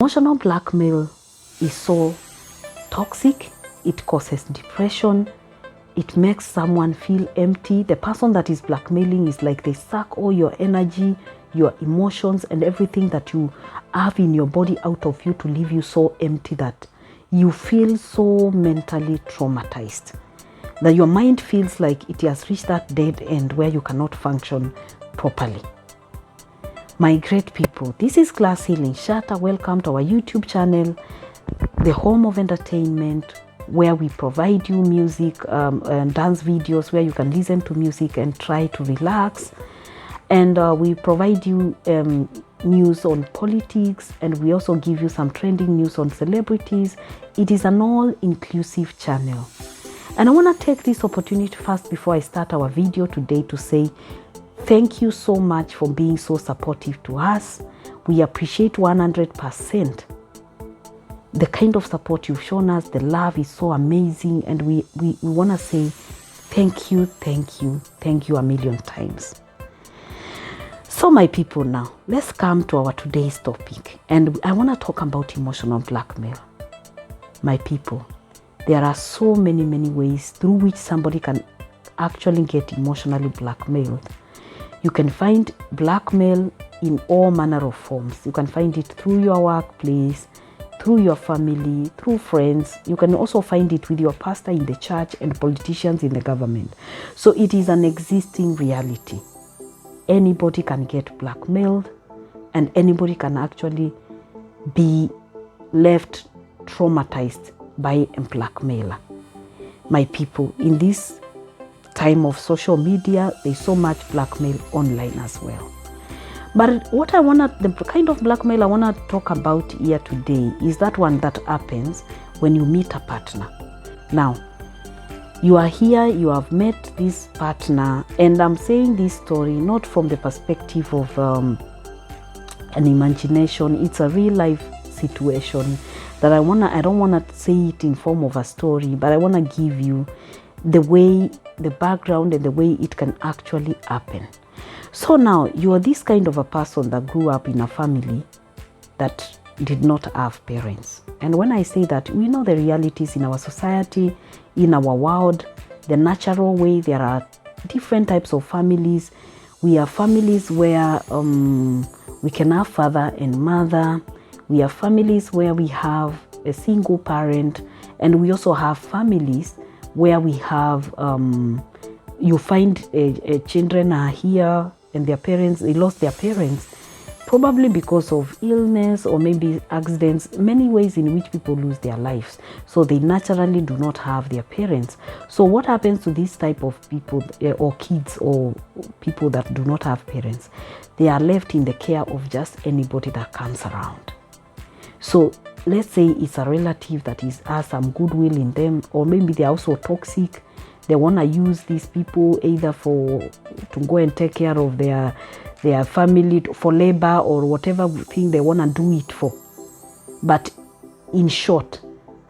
Emotional blackmail is so toxic. It causes depression. It makes someone feel empty. The person that is blackmailing is like they suck all your energy, your emotions, and everything that you have in your body out of you to leave you so empty that you feel so mentally traumatized. That your mind feels like it has reached that dead end where you cannot function properly. My great people, this is Class Healing Shatter. Welcome to our YouTube channel, the home of entertainment, where we provide you music and dance videos where you can listen to music and try to relax. And we provide you news on politics, and we also give you some trending news on celebrities. It is an all-inclusive channel. And I want to take this opportunity first before I start our video today to say thank you so much for being so supportive to us. We appreciate 100% the kind of support you've shown us. The love is so amazing, and we want to say thank you a million times. So my people, now let's come to our today's topic, and I want to talk about emotional blackmail. My people, there are so many ways through which somebody can actually get emotionally blackmailed. You can find blackmail in all manner of forms. You can find it through your workplace, through your family, through friends. You can also find it with your pastor in the church and politicians in the government. So it is an existing reality. Anybody can get blackmailed, and anybody can actually be left traumatized by a blackmailer. My people, in this time of social media, there's so much blackmail online as well. But the kind of blackmail I want to talk about here today is that one that happens when you meet a partner. Now, you are here, you have met this partner, and I'm saying this story not from the perspective of an imagination. It's a real life situation that I don't want to say it in form of a story, but I want to give you the background and the way it can actually happen. So now you are this kind of a person that grew up in a family that did not have parents. And when I say that, we know the realities in our society, in our world, the natural way. There are different types of families. We have families where we can have father and mother. We have families where we have a single parent, and we also have families where we have you find children are here and their parents, they lost their parents probably because of illness or maybe accidents, many ways in which people lose their lives. So they naturally do not have their parents. So what happens to this type of people or kids or people that do not have parents? They are left in the care of just anybody that comes around. So let's say it's a relative that has some goodwill in them, or maybe they're also toxic. They want to use these people either to go and take care of their family, for labor or whatever thing they want to do it for. But in short,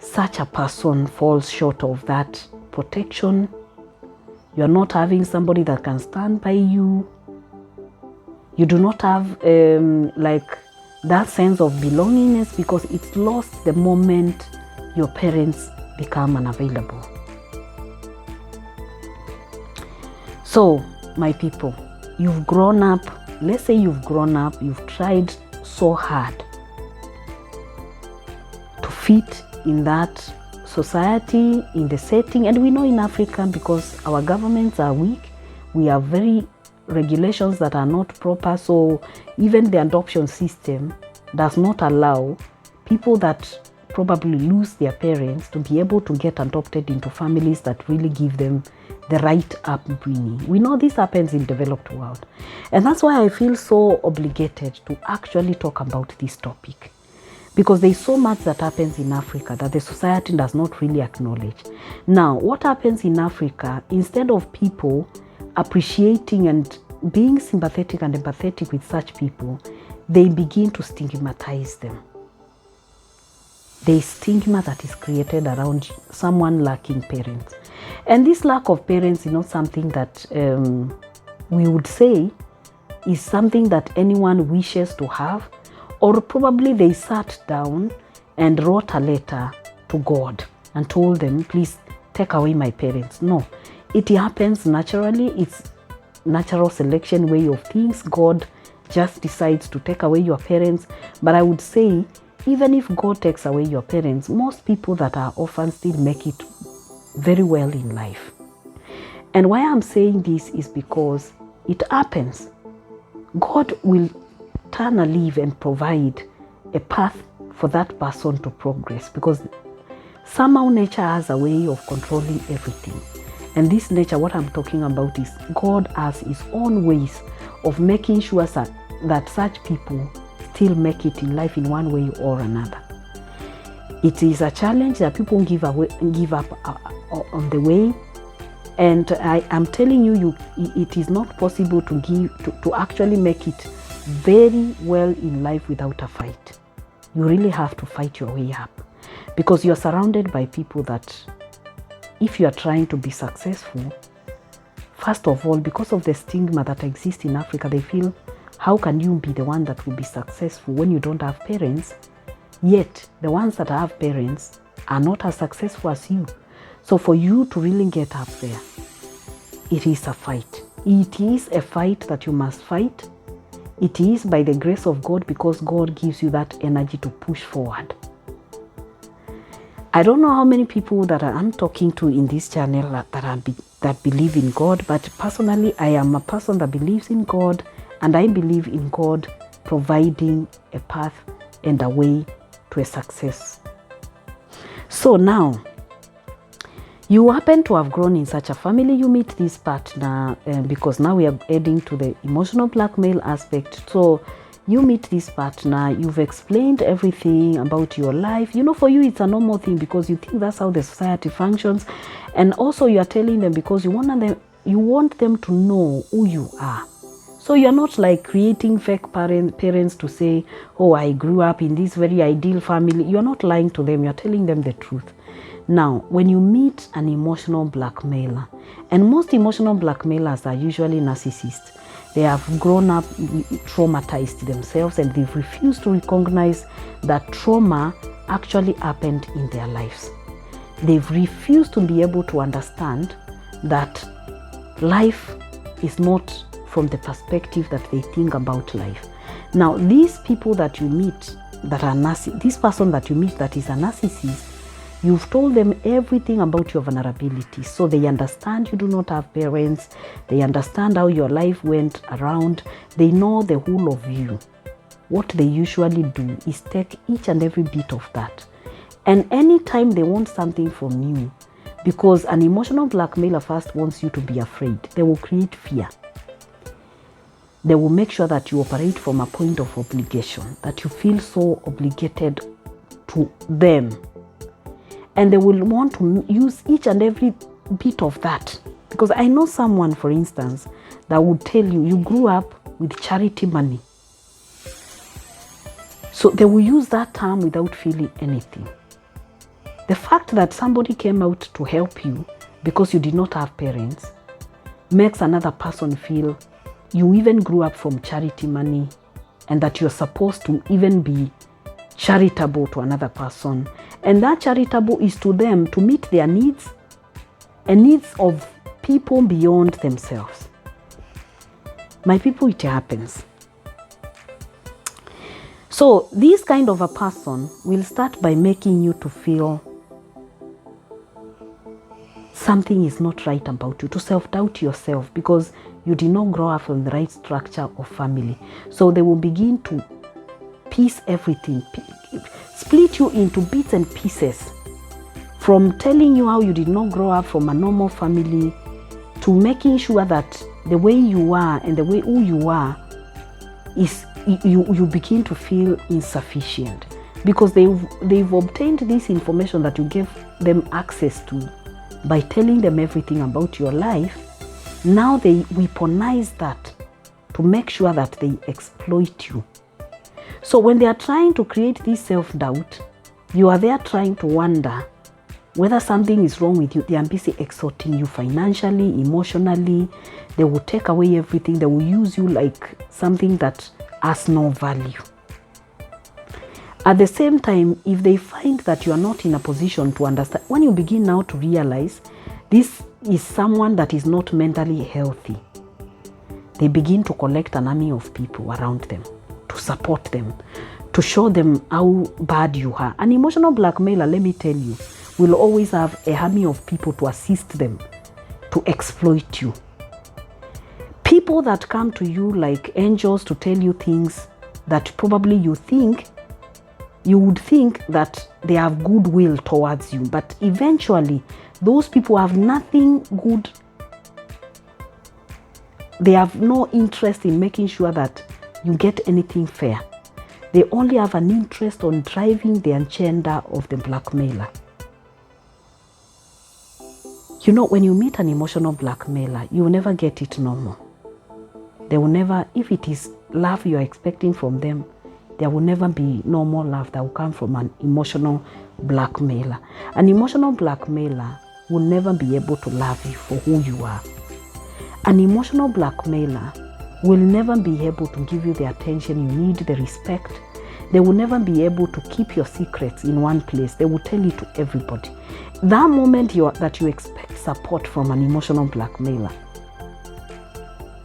such a person falls short of that protection. You are not having somebody that can stand by you. You do not have that sense of belongingness, because it's lost the moment your parents become unavailable. So, my people, you've grown up. Let's say you've grown up, you've tried so hard to fit in that society, in the setting. And we know in Africa, because our governments are weak, we have very regulations that are not proper. So even the adoption system does not allow people that probably lose their parents to be able to get adopted into families that really give them the right upbringing. We know this happens in developed world. And that's why I feel so obligated to actually talk about this topic, because there's so much that happens in Africa that the society does not really acknowledge. Now, what happens in Africa, instead of people appreciating and being sympathetic and empathetic with such people, they begin to stigmatize them. There's stigma that is created around someone lacking parents. And this lack of parents is not something that we would say is something that anyone wishes to have, Or probably they sat down and wrote a letter to God and told them, please take away my parents. No, it happens naturally. It's natural selection way of things. God just decides to take away your parents. But I would say, even if God takes away your parents, most people that are orphans still make it very well in life. And why I'm saying this is because it happens. God will turn a leaf and provide a path for that person to progress, because somehow nature has a way of controlling everything. And this nature, what I'm talking about, is God has his own ways of making sure that such people still make it in life in one way or another. It is a challenge that people give up on the way. And I am telling you, it is not possible to actually make it very well in life without a fight. You really have to fight your way up, because you are surrounded by people that, if you are trying to be successful, first of all, because of the stigma that exists in Africa, they feel, how can you be the one that will be successful when you don't have parents? Yet the ones that have parents are not as successful as you. So for you to really get up there, it is a fight. It is a fight that you must fight. It is by the grace of God, because God gives you that energy to push forward. I don't know how many people that I'm talking to in this channel that believe in God, but personally, I am a person that believes in God, and I believe in God providing a path and a way to a success. So now, you happen to have grown in such a family, you meet this partner, because now we are heading to the emotional blackmail aspect. So you meet this partner, you've explained everything about your life. You know, for you, it's a normal thing because you think that's how the society functions. And also you are telling them because you want them to know who you are. So you're not like creating fake parents to say, oh, I grew up in this very ideal family. You're not lying to them, you're telling them the truth. Now, when you meet an emotional blackmailer, and most emotional blackmailers are usually narcissists, they have grown up traumatized themselves, and they've refused to recognize that trauma actually happened in their lives. They've refused to be able to understand that life is not from the perspective that they think about life. Now, these people that you meet that are this person that you meet that is a narcissist, you've told them everything about your vulnerability. So they understand you do not have parents. They understand how your life went around. They know the whole of you. What they usually do is take each and every bit of that. And anytime they want something from you, because an emotional blackmailer first wants you to be afraid, they will create fear. They will make sure that you operate from a point of obligation, that you feel so obligated to them. And they will want to use each and every bit of that. Because I know someone, for instance, that would tell you, you grew up with charity money. So they will use that term without feeling anything. The fact that somebody came out to help you because you did not have parents makes another person feel you even grew up from charity money, and that you're supposed to even be charitable to another person. And that charitable is to them to meet their needs and needs of people beyond themselves. My people, it happens. So this kind of a person will start by making you to feel something is not right about you, to self-doubt yourself because you did not grow up from the right structure of family. So they will begin to piece everything, split you into bits and pieces, from telling you how you did not grow up from a normal family to making sure that the way you are and the way who you are is you begin to feel insufficient because they've obtained this information that you gave them access to by telling them everything about your life. Now they weaponize that to make sure that they exploit you. So when they are trying to create this self-doubt, you are there trying to wonder whether something is wrong with you. They are busy extorting you financially, emotionally. They will take away everything. They will use you like something that has no value. At the same time, if they find that you are not in a position to understand, when you begin now to realize this is someone that is not mentally healthy, they begin to collect an army of people around them to support them, to show them how bad you are. An emotional blackmailer, let me tell you, will always have a army of people to assist them to exploit you. People that come to you like angels to tell you things that probably you would think that they have goodwill towards you, but eventually those people have nothing good. They have no interest in making sure that you get anything fair. They only have an interest on driving the agenda of the blackmailer. You know, when you meet an emotional blackmailer, you will never get it normal. They will never, if it is love you are expecting from them, there will never be normal love that will come from an emotional blackmailer. An emotional blackmailer will never be able to love you for who you are. An emotional blackmailer will never be able to give you the attention you need, the respect. They will never be able to keep your secrets in one place. They will tell you to everybody. That moment that you expect support from an emotional blackmailer,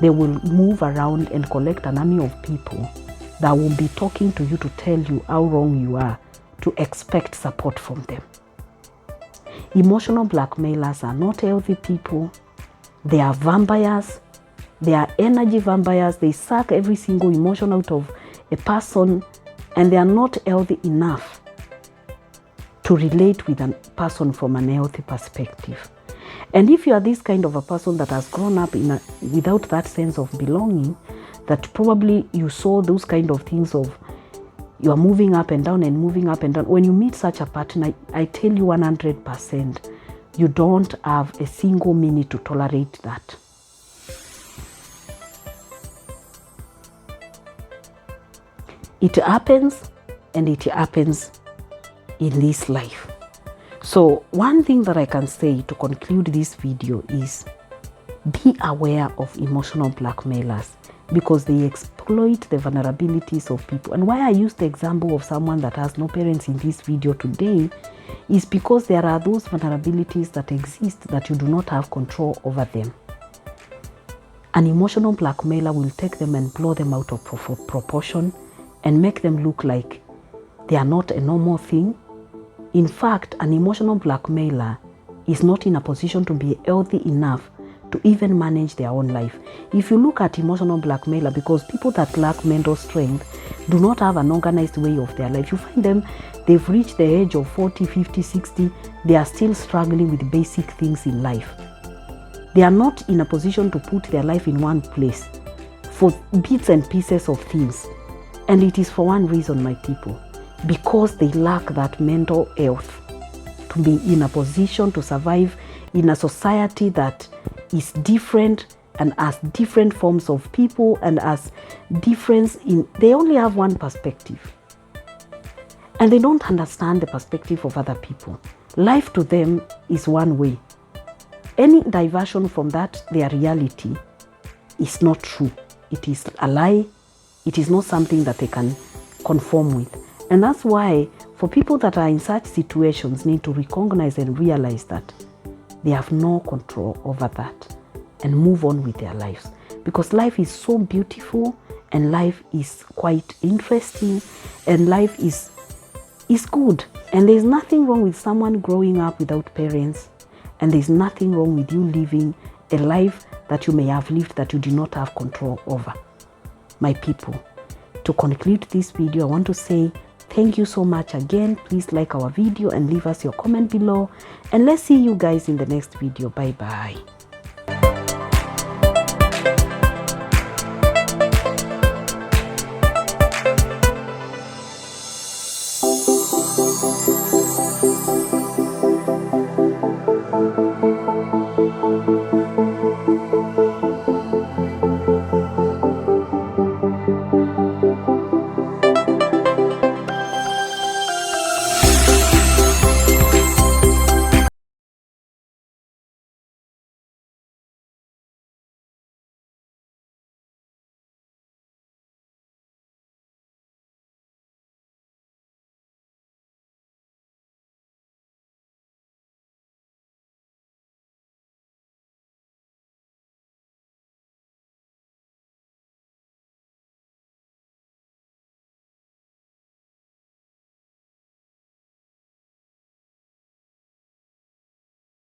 they will move around and collect an army of people that will be talking to you to tell you how wrong you are to expect support from them. Emotional blackmailers are not healthy people. They are vampires. They are energy vampires. They suck every single emotion out of a person, and they are not healthy enough to relate with a person from an healthy perspective. And if you are this kind of a person that has grown up without that sense of belonging, that probably you saw those kind of things of you are moving up and down and moving up and down. When you meet such a partner, I tell you 100%, you don't have a single minute to tolerate that. It happens, and it happens in this life. So one thing that I can say to conclude this video is be aware of emotional blackmailers, because they exploit the vulnerabilities of people. And why I use the example of someone that has no parents in this video today is because there are those vulnerabilities that exist that you do not have control over them. An emotional blackmailer will take them and blow them out of proportion and make them look like they are not a normal thing. In fact, an emotional blackmailer is not in a position to be healthy enough to even manage their own life. If you look at emotional blackmailer, because people that lack mental strength do not have an organized way of their life. You find them, they've reached the age of 40, 50, 60, they are still struggling with basic things in life. They are not in a position to put their life in one place for bits and pieces of things. And it is for one reason, my people, because they lack that mental health to be in a position to survive in a society that is different and has different forms of people and has difference in, they only have one perspective. And they don't understand the perspective of other people. Life to them is one way. Any diversion from that, their reality, is not true. It is a lie. It is not something that they can conform with. And that's why for people that are in such situations need to recognize and realize that they have no control over that and move on with their lives. Because life is so beautiful and life is quite interesting and life is good. And there's nothing wrong with someone growing up without parents, and there's nothing wrong with you living a life that you may have lived that you did not have control over. My people, to conclude this video, I want to say thank you so much again. Please like our video and leave us your comment below. And let's see you guys in the next video. Bye bye.